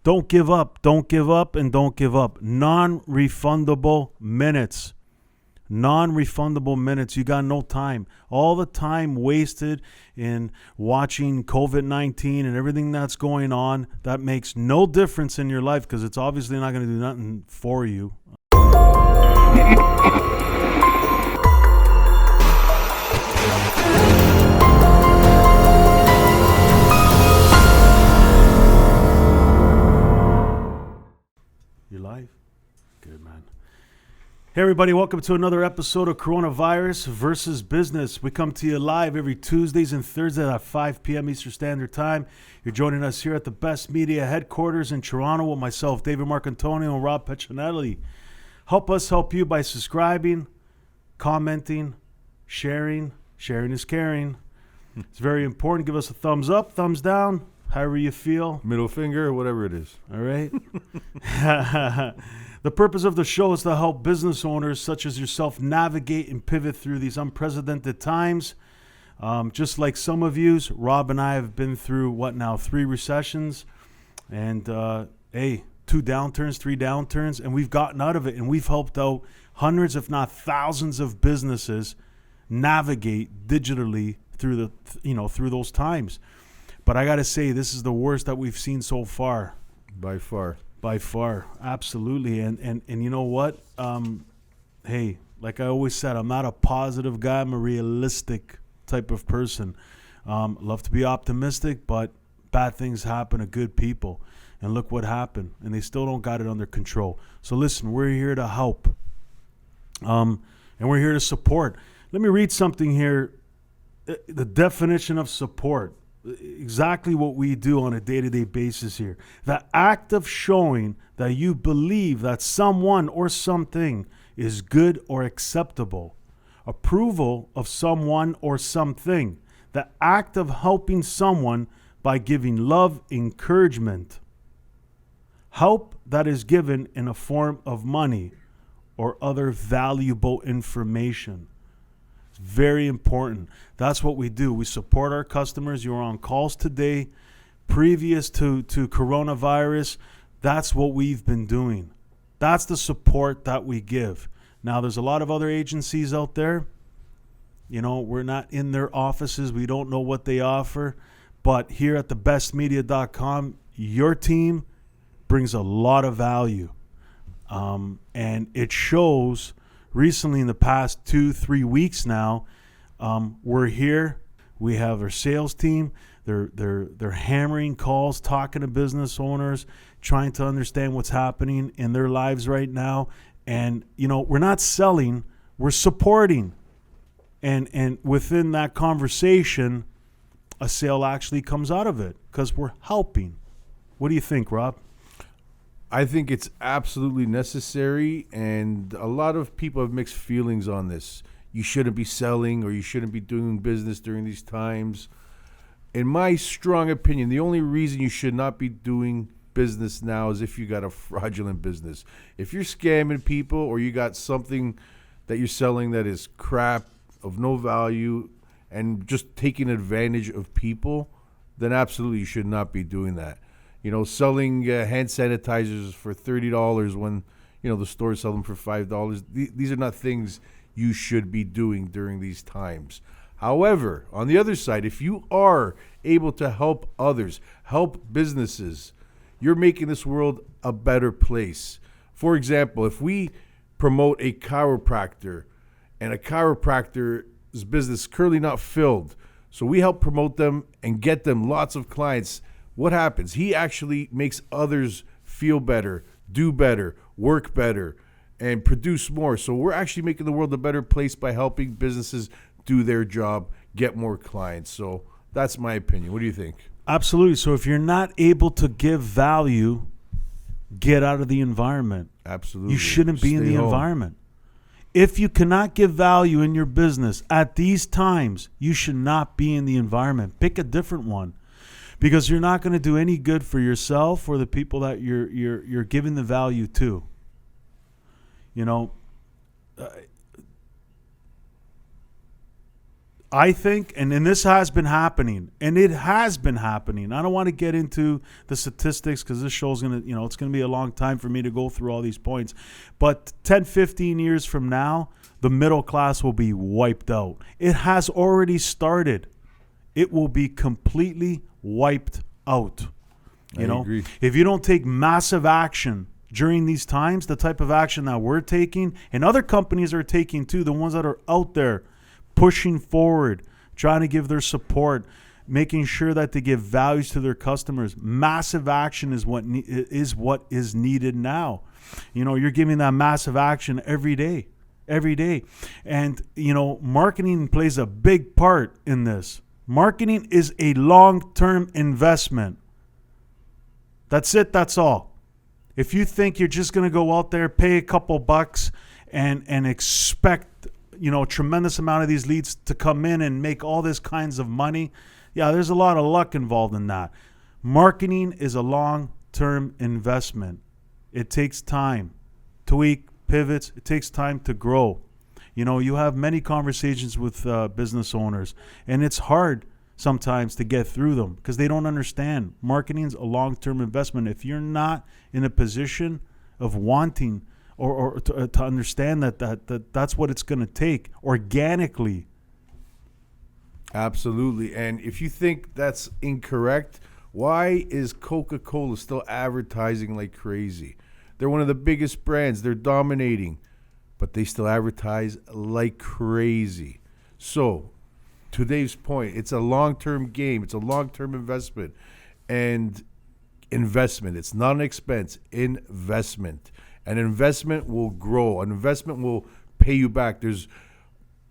Don't give up. Don't give up, and don't give up. Non-refundable minutes. Non-refundable minutes. You got no time. All the time wasted in watching COVID-19 and everything that's going on, that makes no difference in your life because it's obviously not going to do nothing for you. You live? Good, man. Hey, everybody. Welcome to another episode of Coronavirus versus Business. We come to you live every Tuesdays and Thursdays at 5 p.m. Eastern Standard Time. You're joining us here at the Best Media headquarters in Toronto with myself, David Marcantonio Rob Pacinelli. Help us help you by subscribing, commenting, sharing. Sharing is caring. It's very important. Give us a thumbs up, thumbs down, however you feel. Middle finger, whatever it is. All right. The purpose of the show is to help business owners such as yourself navigate and pivot through these unprecedented times. Just like some of you, Rob and I have been through, 3 recessions and, 2 downturns, 3 downturns, and we've gotten out of it, and we've helped out hundreds, if not thousands of businesses navigate digitally through through those times. But I got to say, this is the worst that we've seen so far. By far. By far. Absolutely. And you know what? Hey, like I always said, I'm not a positive guy. I'm a realistic type of person. Love to be optimistic, but bad things happen to good people. And look what happened. And they still don't got it under control. So listen, we're here to help. And we're here to support. Let me read something here. The definition of support. Exactly what we do on a day-to-day basis here. The act of showing that you believe that someone or something is good or acceptable. Approval of someone or something. The act of helping someone by giving love, encouragement. Help that is given in a form of money or other valuable information. It's very important. That's what we do. We support our customers. You were on calls today, previous to coronavirus. That's what we've been doing. That's the support that we give. Now, there's a lot of other agencies out there. You know, we're not in their offices. We don't know what they offer. But here at thebestmedia.com, your team brings a lot of value. And it shows. Recently, in the past 2-3 weeks now, we're here. We have our sales team. They're hammering calls, talking to business owners, trying to understand what's happening in their lives right now. And we're not selling, we're supporting. And within that conversation, a sale actually comes out of it because we're helping. What do you think, Rob? I think it's absolutely necessary, and a lot of people have mixed feelings on this. You shouldn't be selling or you shouldn't be doing business during these times. In my strong opinion, the only reason you should not be doing business now is if you got a fraudulent business. If you're scamming people or you got something that you're selling that is crap, of no value, and just taking advantage of people, then absolutely you should not be doing that. Selling hand sanitizers for $30 when, the stores sell them for $5. These are not things you should be doing during these times. However, on the other side, if you are able to help others, help businesses, you're making this world a better place. For example, if we promote a chiropractor and a chiropractor's business currently not filled, so we help promote them and get them lots of clients, what happens? He actually makes others feel better, do better, work better, and produce more. So we're actually making the world a better place by helping businesses do their job, get more clients. So that's my opinion. What do you think? Absolutely. So if you're not able to give value, get out of the environment. Absolutely. You shouldn't be in the environment. If you cannot give value in your business at these times, you should not be in the environment. Pick a different one. Because you're not going to do any good for yourself or the people that you're giving the value to. I think, and this has been happening, and it has been happening. I don't want to get into the statistics because this show's going to, it's going to be a long time for me to go through all these points. But 10, 15 years from now, the middle class will be wiped out. It has already started. It will be completely wiped out. I agree. If you don't take massive action during these times, the type of action that we're taking and other companies are taking too, the ones that are out there pushing forward, trying to give their support, making sure that they give values to their customers. Massive action is what is needed now. You're giving that massive action every day. And, marketing plays a big part in this. Marketing is a long-term investment. That's it. That's all. If you think you're just going to go out there, pay a couple bucks and expect tremendous amount of these leads to come in and make all this kinds of money. Yeah, there's a lot of luck involved in that. Marketing is a long-term investment. It takes time. Tweak, pivots. It takes time to grow. You have many conversations with business owners, and it's hard sometimes to get through them because they don't understand. Marketing's a long-term investment. If you're not in a position of wanting or to understand that's what it's going to take organically. Absolutely. And if you think that's incorrect, why is Coca-Cola still advertising like crazy? They're one of the biggest brands. They're dominating, but they still advertise like crazy. So, to Dave's point, it's a long-term game. It's a long-term investment. And investment, it's not an expense, investment. An investment will grow. An investment will pay you back.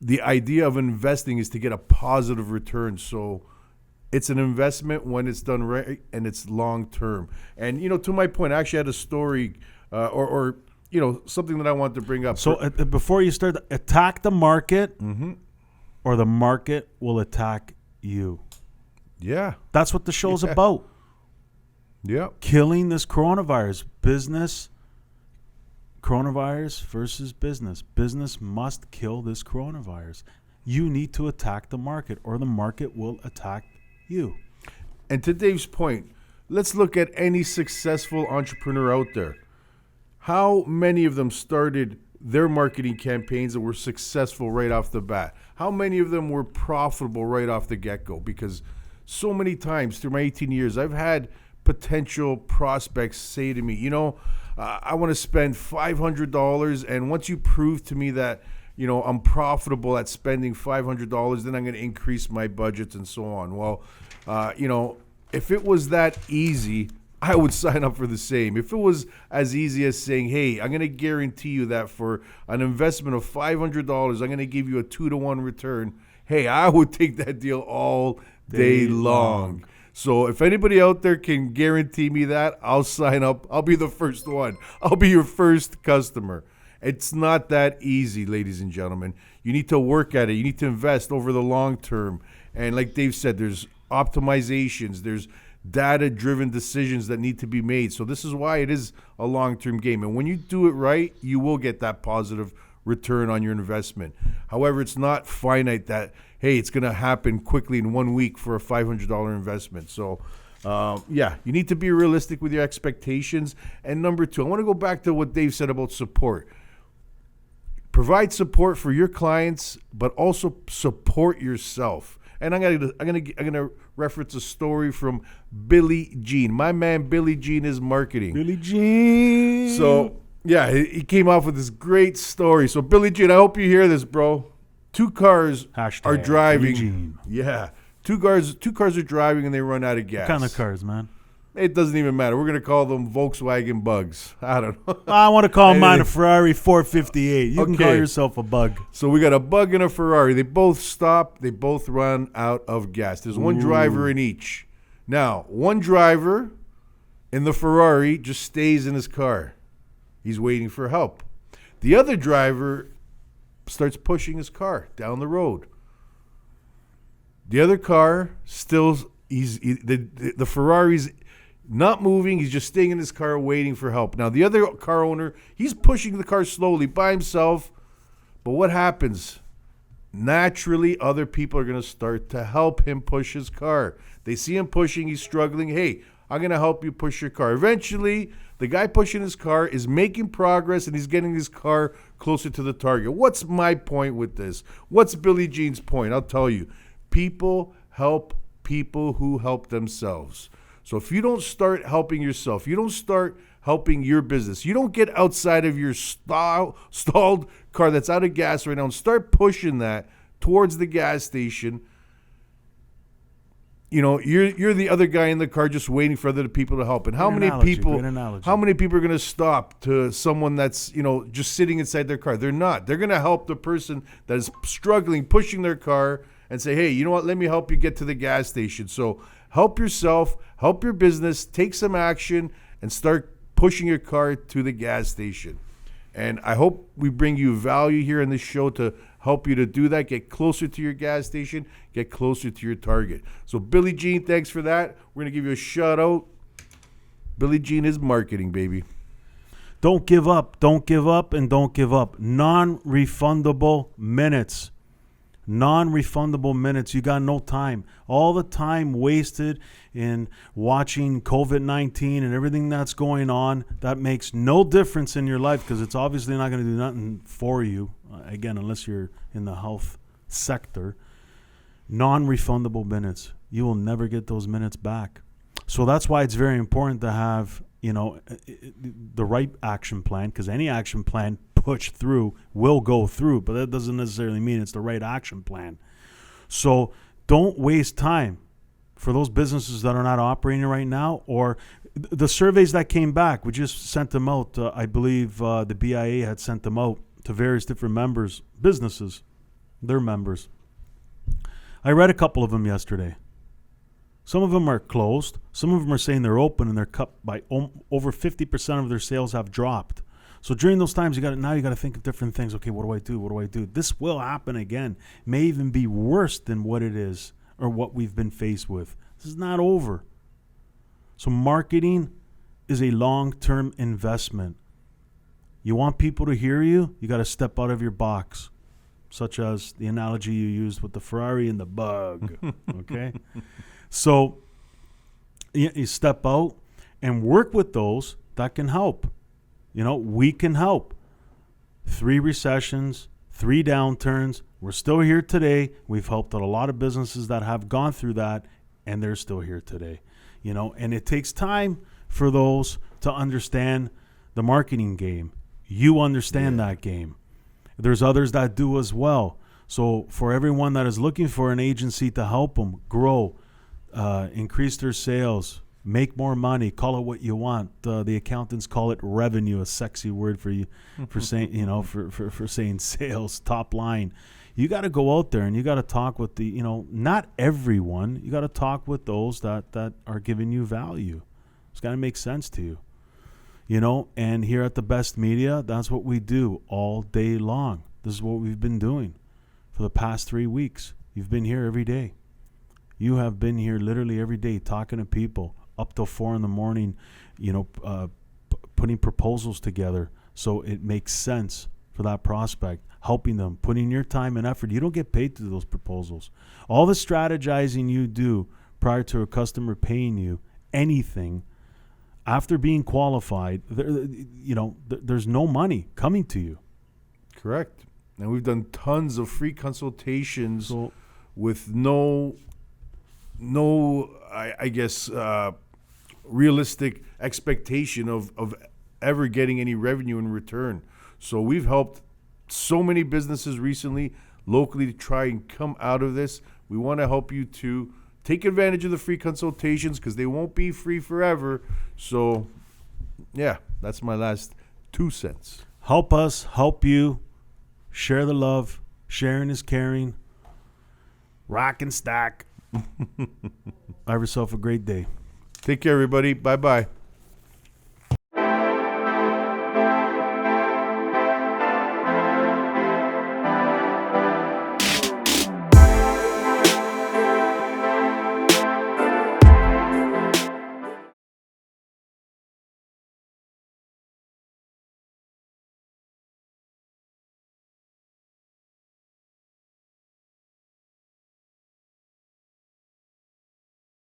The idea of investing is to get a positive return. So it's an investment when it's done right and it's long term. And to my point, I actually had a story or something that I wanted to bring up. So before you start, attack the market, or the market will attack you. Yeah, that's what the show's about. Yeah, killing this coronavirus. Coronavirus versus business. Business must kill this coronavirus. You need to attack the market or the market will attack you. And to Dave's point, let's look at any successful entrepreneur out there. How many of them started their marketing campaigns that were successful right off the bat? How many of them were profitable right off the get-go? Because so many times through my 18 years, I've had potential prospects say to me, I want to spend $500, and once you prove to me that, I'm profitable at spending $500, then I'm going to increase my budgets and so on. Well, if it was that easy, I would sign up for the same. If it was as easy as saying, hey, I'm going to guarantee you that for an investment of $500, I'm going to give you a 2-to-1 return, hey, I would take that deal all day long. So if anybody out there can guarantee me that, I'll sign up. I'll be the first one. I'll be your first customer. It's not that easy, ladies and gentlemen. You need to work at it. You need to invest over the long term. And like Dave said, there's optimizations. There's data-driven decisions that need to be made. So this is why it is a long-term game. And when you do it right, you will get that positive return on your investment. However, it's not finite that, hey, it's going to happen quickly in 1 week for a $500 investment. So, you need to be realistic with your expectations. And number two, I want to go back to what Dave said about support. Provide support for your clients, but also support yourself. And I'm gonna reference a story from Billy Jean. My man Billy Jean is marketing. Billy Jean. So yeah, he came off with this great story. So Billy Jean, I hope you hear this, bro. Two cars are driving. Yeah, two cars are driving and they run out of gas. What kind of cars, man? It doesn't even matter. We're gonna call them Volkswagen Bugs. I don't know. I want to call mine a Ferrari 458. You can call yourself a Bug. So we got a Bug and a Ferrari. They both stop. They both run out of gas. There's one driver in each. Now, one driver in the Ferrari just stays in his car. He's waiting for help. The other driver starts pushing his car down the road. The other car still, the Ferrari's not moving. He's just staying in his car waiting for help. Now, the other car owner, he's pushing the car slowly by himself. But what happens? naturally other people are going to start to help him push his car. They see him pushing, he's struggling. Hey, I'm going to help you push your car. Eventually, the guy pushing his car is making progress and he's getting his car closer to the target. What's my point with this? What's Billie Jean's point? I'll tell you. People help people who help themselves. So if you don't start helping yourself, you don't start helping your business, you don't get outside of your stalled car that's out of gas right now and start pushing that towards the gas station, you're the other guy in the car just waiting for other people to help. And how many people are going to stop to someone that's, just sitting inside their car? They're not. They're going to help the person that is struggling, pushing their car, and say, hey, you know what? Let me help you get to the gas station. So help yourself, help your business, take some action, and start pushing your car to the gas station. And I hope we bring you value here in this show to help you to do that. Get closer to your gas station, get closer to your target. So Billie Jean, thanks for that. We're going to give you a shout out. Billie Jean is marketing, baby. Don't give up, and don't give up. Non-refundable minutes. Non-refundable minutes. You got no time. All the time wasted in watching COVID-19 and everything that's going on, that makes no difference in your life because it's obviously not going to do nothing for you, again, unless you're in the health sector. Non-refundable minutes. You will never get those minutes back. So that's why it's very important to have, the right action plan, because any action plan pushed through will go through, but that doesn't necessarily mean it's the right action plan. So don't waste time for those businesses that are not operating right now, or the surveys that came back. We just sent them out. I believe the BIA had sent them out to various different businesses, their members. I read a couple of them yesterday. Some of them are closed. Some of them are saying they're open and they're cut by over 50% of their sales have dropped. So during those times, you got to think of different things. Okay, what do I do? What do I do? This will happen again. It may even be worse than what it is or what we've been faced with. This is not over. So marketing is a long-term investment. You want people to hear you, you got to step out of your box, such as the analogy you used with the Ferrari and the bug. Okay? So you step out and work with those that can help. We can help. 3 recessions, 3 downturns. We're still here today. We've helped out a lot of businesses that have gone through that, and they're still here today. And it takes time for those to understand the marketing game. You understand that game. There's others that do as well. So for everyone that is looking for an agency to help them grow, increase their sales, make more money, call it what you want. The accountants call it revenue, a sexy word for you, for saying, for saying sales, top line. You got to go out there and you got to talk with not everyone. You got to talk with those that are giving you value. It's got to make sense to you. And here at the Best Media, that's what we do all day long. This is what we've been doing for the past 3 weeks. You've been here every day. You have been here literally every day talking to people up till 4 a.m, putting proposals together so it makes sense for that prospect, helping them, putting your time and effort. You don't get paid to do those proposals. All the strategizing you do prior to a customer paying you anything, after being qualified, there's no money coming to you. Correct. And we've done tons of free consultations with no realistic expectation of ever getting any revenue in return. So we've helped so many businesses recently, locally, to try and come out of this. We want to help you to take advantage of the free consultations because they won't be free forever. So, yeah, that's my last 2 cents. Help us, help you. Share the love. Sharing is caring. Rock and stack. Have yourself a great day. Take care, everybody. Bye-bye.